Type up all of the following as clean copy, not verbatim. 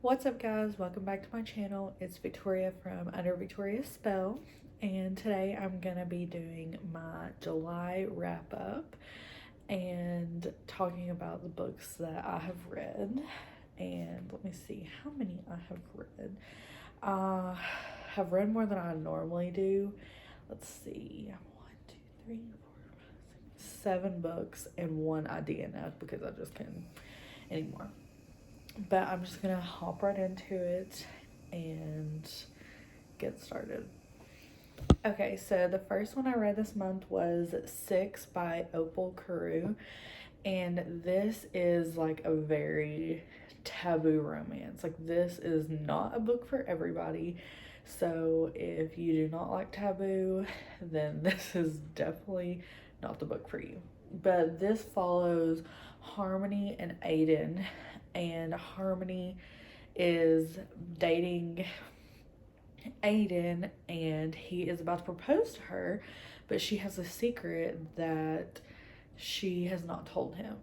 What's up, guys? Welcome back to my channel. It's Victoria from Under Victoria's Spell, and today I'm gonna be doing my July wrap up and talking about the books that I have read. And let me see how many I have read. I have read more than I normally do. Let's see, 7 books, and one I DNF because I just couldn't anymore. But I'm just gonna hop right into it and get started. Okay, so the first one I read this month was 6 by Opal Crew, and this is like a very taboo romance. Like, this is not a book for everybody. So if you do not like taboo, then this is definitely not the book for you. But this follows Harmony and Aiden, and Harmony is dating Aiden, and he is about to propose to her, but she has a secret that she has not told him.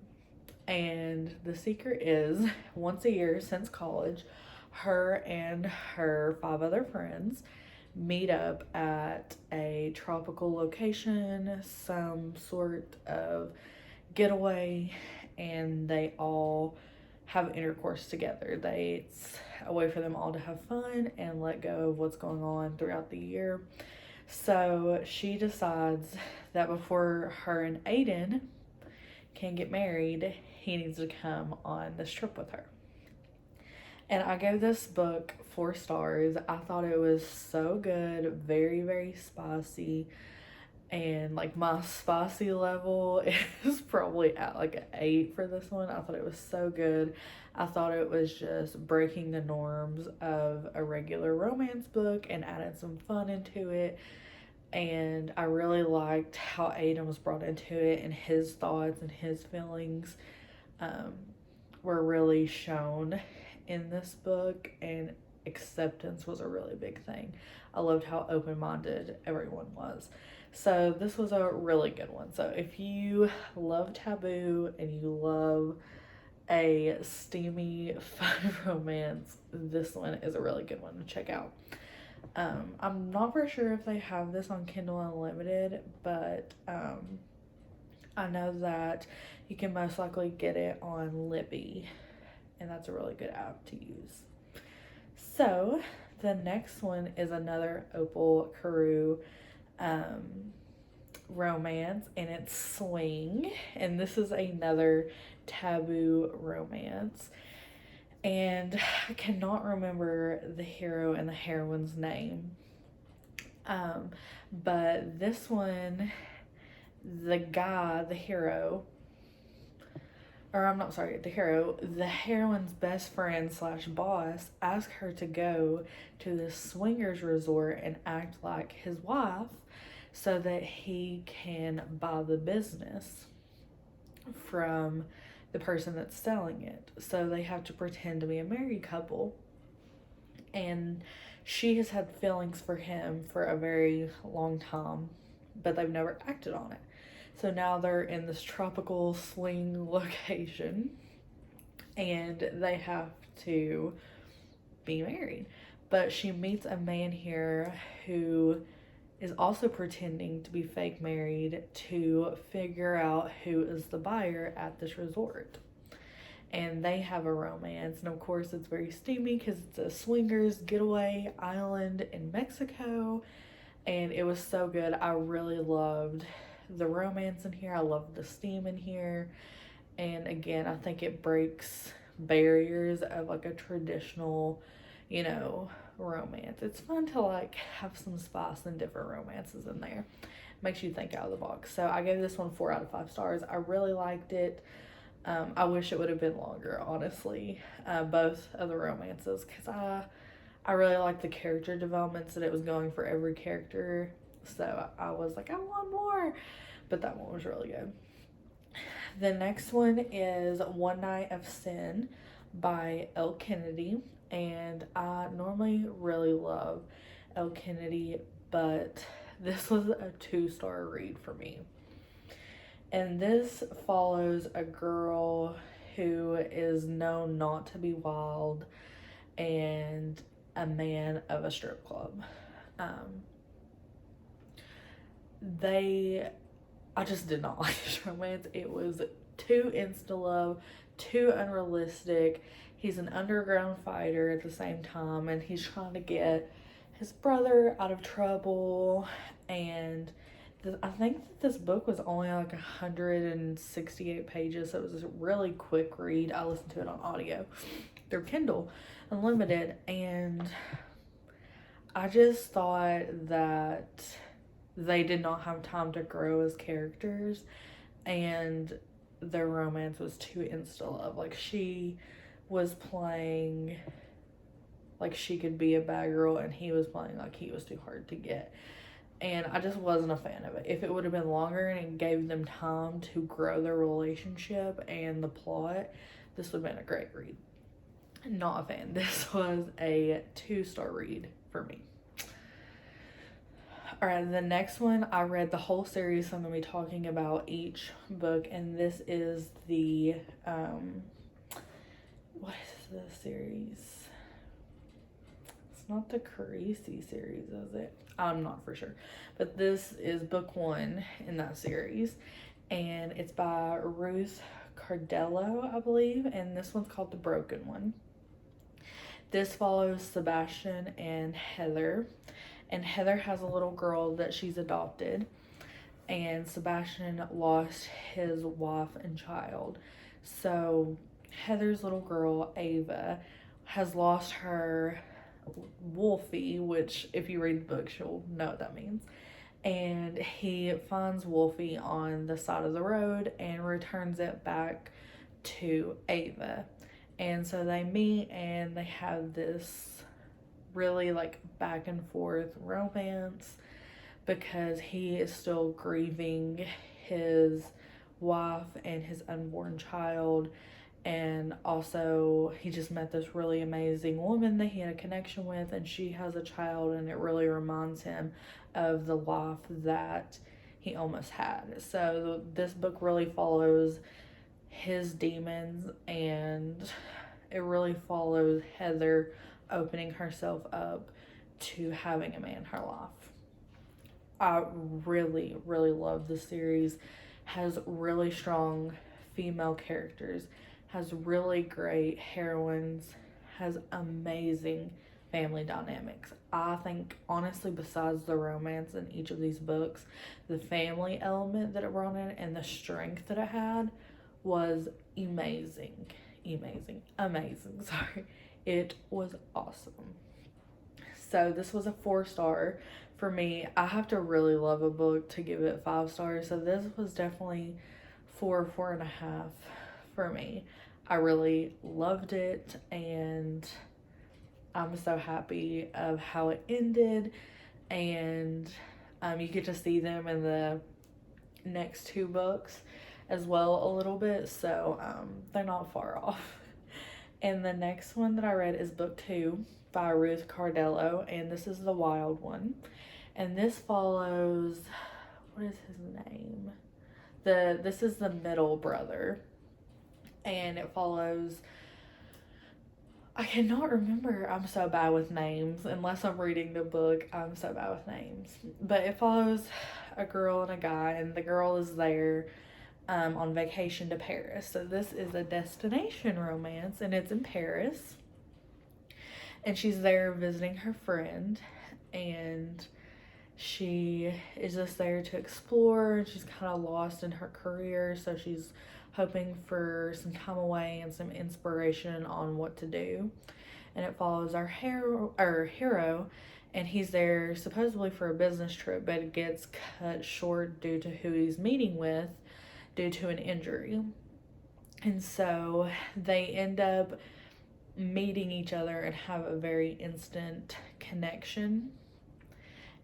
And the secret is, once a year since college, her and her 5 other friends meet up at a tropical location, some sort of getaway, and they all have intercourse together. It's a way for them all to have fun and let go of what's going on throughout the year. So she decides that before her and Aiden can get married, he needs to come on this trip with her. And I gave this book 4 stars. I thought it was so good, very, very spicy. And like, my spicy level is probably at like an 8 for this one. I thought it was so good. I thought it was just breaking the norms of a regular romance book and adding some fun into it. And I really liked how Aiden was brought into it, and his thoughts and his feelings were really shown in this book, and acceptance was a really big thing. I loved how open-minded everyone was. So this was a really good one. So if you love taboo and you love a steamy, fun romance, this one is a really good one to check out. I'm not for sure if they have this on Kindle Unlimited, but I know that you can most likely get it on Libby, and that's a really good app to use. So the next one is another Opal Crew romance, and it's Swing, and this is another taboo romance, and I cannot remember the hero and the heroine's name, but this one, the guy, the hero, or I'm not sorry, the hero, the heroine's best friend slash boss asked her to go to this swingers resort and act like his wife so that he can buy the business from the person that's selling it. So they have to pretend to be a married couple, and she has had feelings for him for a very long time, but they've never acted on it. So now they're in this tropical swing location, and they have to be married. But she meets a man here who is also pretending to be fake married to figure out who is the buyer at this resort. And they have a romance, and of course it's very steamy because it's a swingers getaway island in Mexico, and it was so good. I really loved the romance in here. I loved the steam in here, and again, I think it breaks barriers of like a traditional, romance. It's fun to like have some spice and different romances in there. Makes you think out of the box. So I gave this one 4 out of 5 stars. I really liked it. I wish it would have been longer, honestly, both of the romances, because I really liked the character developments that it was going for every character. So I was like, I want more, but that one was really good. The next one is One Night of Sin by Elle Kennedy, and I normally really love Elle Kennedy, but this was a 2-star read for me. And this follows a girl who is known not to be wild and a man of a strip club. I just did not like this romance. It was too insta-love, too unrealistic. He's an underground fighter at the same time, and he's trying to get his brother out of trouble. And I think that this book was only like 168 pages, so it was a really quick read. I listened to it on audio through Kindle Unlimited, and I just thought that they did not have time to grow as characters, and their romance was too insta-love. Like, she was playing like she could be a bad girl, and he was playing like he was too hard to get. And I just wasn't a fan of it. If it would have been longer and it gave them time to grow their relationship and the plot, this would have been a great read. Not a fan. This was a 2-star read for me. Alright, the next one, I read the whole series, so I'm going to be talking about each book, and this is the, what is the series? It's not the Carisi series, is it? I'm not for sure. But this is book 1 in that series, and it's by Ruth Cardello, I believe, and this one's called The Broken One. This follows Sebastian and Heather, and Heather has a little girl that she's adopted, and Sebastian lost his wife and child. So Heather's little girl, Ava, has lost her Wolfie, which if you read the book, you'll know what that means. And he finds Wolfie on the side of the road and returns it back to Ava. And so they meet and they have this really like back and forth romance, because he is still grieving his wife and his unborn child, and also he just met this really amazing woman that he had a connection with, and she has a child, and it really reminds him of the life that he almost had. So this book really follows his demons, and it really follows Heather opening herself up to having a man in her life. I really, really love the series. Has really strong female characters, has really great heroines, has amazing family dynamics. I think, honestly, besides the romance in each of these books, the family element that it brought in and the strength that it had was amazing. Sorry. It was awesome. So this was a 4-star for me. I have to really love a book to give it 5 stars. So this was definitely 4.5 for me. I really loved it, and I'm so happy of how it ended. And you get to see them in the next 2 books as well a little bit, so they're not far off. And the next one that I read is book 2 by Ruth Cardello, and this is The Wild One. And this follows, what is his name? This is the middle brother, and it follows, I cannot remember. I'm so bad with names. Unless I'm reading the book, I'm so bad with names. But it follows a girl and a guy, and the girl is there on vacation to Paris. So this is a destination romance, and it's in Paris. And she's there visiting her friend, and she is just there to explore, and she's kind of lost in her career, so she's hoping for some time away and some inspiration on what to do. And it follows our hero, and he's there supposedly for a business trip, but it gets cut short due to who he's meeting with due to an injury. And so they end up meeting each other and have a very instant connection.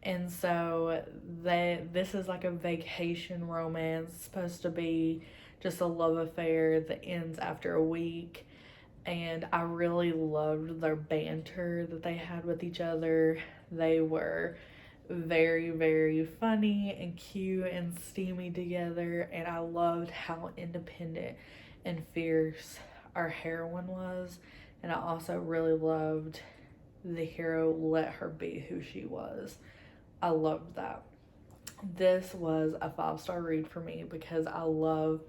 And so this is like a vacation romance. It's supposed to be just a love affair that ends after a week. And I really loved their banter that they had with each other. They were very, very funny and cute and steamy together, and I loved how independent and fierce our heroine was. And I also really loved the hero let her be who she was. I loved that. This was a 5-star read for me because I love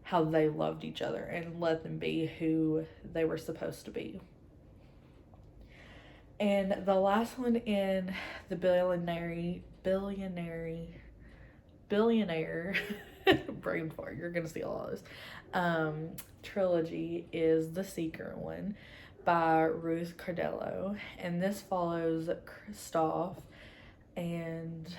how they loved each other and let them be who they were supposed to be. And the last one in the billionaire brain fart, you're gonna see all those trilogy is the Secret one by Ruth Cardello, and this follows Christoph, and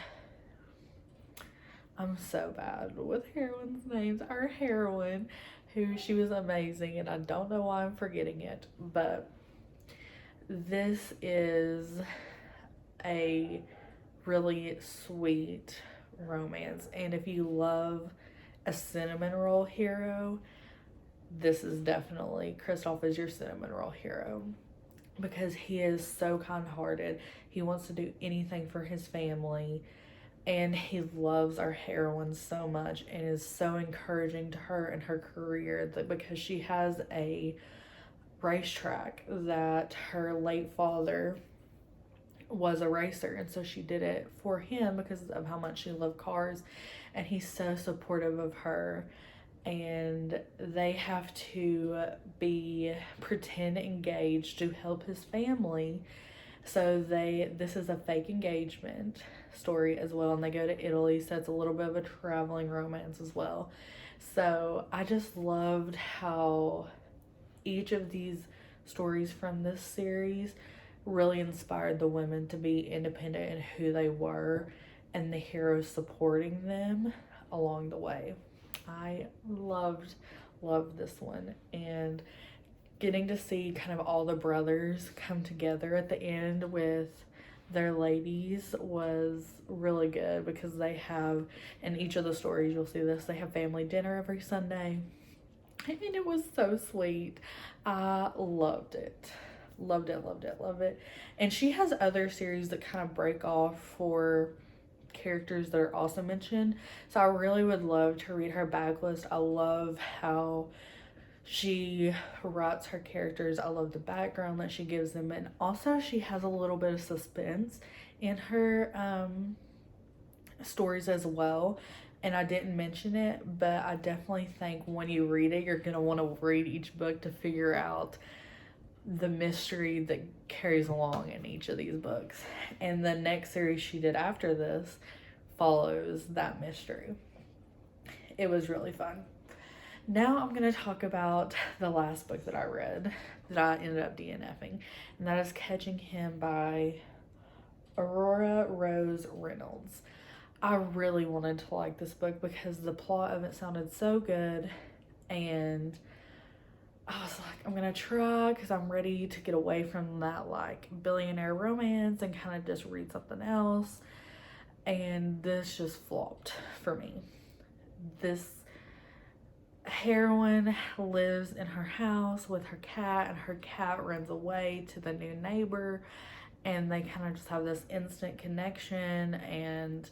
I'm so bad with heroines' names. Our heroine, who she was amazing, and I don't know why I'm forgetting it, but this is a really sweet romance. And if you love a cinnamon roll hero, this is definitely, Kristoff is your cinnamon roll hero because he is so kind-hearted. He wants to do anything for his family, and he loves our heroine so much and is so encouraging to her in her career, that because she has a racetrack that her late father was a racer, and so she did it for him because of how much she loved cars, and he's so supportive of her. And they have to be pretend engaged to help his family. So this is a fake engagement story as well, and they go to Italy, so it's a little bit of a traveling romance as well. So I just loved how each of these stories from this series really inspired the women to be independent in who they were, and the heroes supporting them along the way. I loved this one, and getting to see kind of all the brothers come together at the end with their ladies was really good, because they have, in each of the stories you'll see this, they have family dinner every Sunday, and it was so sweet. I loved it. Loved it. And she has other series that kind of break off for characters that are also mentioned. So I really would love to read her backlist. I love how she writes her characters. I love the background that she gives them. And also she has a little bit of suspense in her stories as well. And I didn't mention it, but I definitely think when you read it, you're going to want to read each book to figure out the mystery that carries along in each of these books. And the next series she did after this follows that mystery. It was really fun. Now I'm going to talk about the last book that I read that I ended up DNFing, and that is Catching Him by Aurora Rose Reynolds. I really wanted to like this book because the plot of it sounded so good, and I was like, I'm gonna try because I'm ready to get away from that like billionaire romance and kind of just read something else. And this just flopped for me. This heroine lives in her house with her cat, and her cat runs away to the new neighbor, and they kind of just have this instant connection, and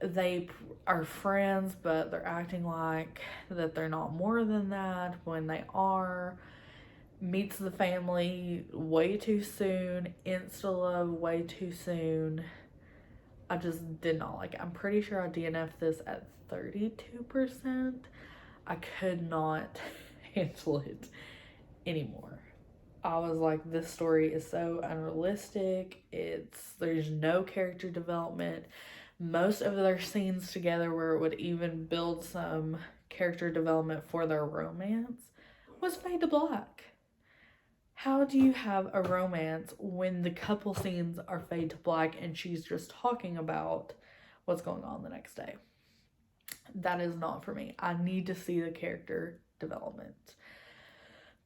they are friends, but they're acting like that they're not more than that when they are. Meets the family way too soon, insta love way too soon. I just did not like it. I'm pretty sure I DNF'd this at 32%. I could not handle it anymore. I was like, this story is so unrealistic. There's no character development. Most of their scenes together where it would even build some character development for their romance was fade to black. How do you have a romance when the couple scenes are fade to black and she's just talking about what's going on the next day? That is not for me. I need to see the character development.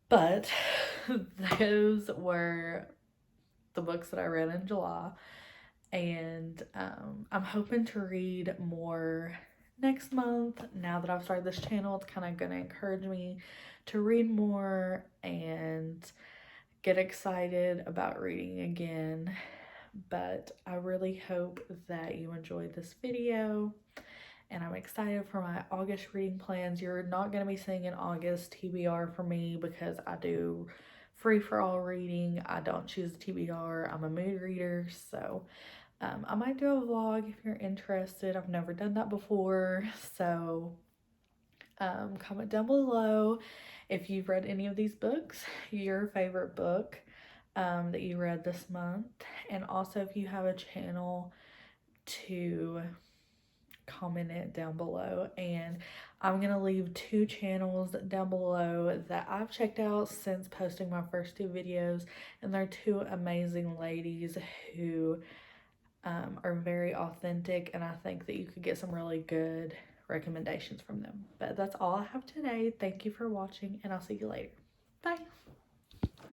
But those were the books that I read in July. And I'm hoping to read more next month. Now that I've started this channel, it's kind of going to encourage me to read more and get excited about reading again. But I really hope that you enjoyed this video, and I'm excited for my August reading plans. You're not going to be seeing an August TBR for me because I do free for all reading. I don't choose the TBR. I'm a mood reader, so I might do a vlog if you're interested. I've never done that before, so comment down below if you've read any of these books, your favorite book that you read this month, and also if you have a channel to comment it down below. And I'm gonna leave 2 channels down below that I've checked out since posting my first 2 videos, and they're 2 amazing ladies who are very authentic, and I think that you could get some really good recommendations from them. But that's all I have today. Thank you for watching, and I'll see you later. Bye.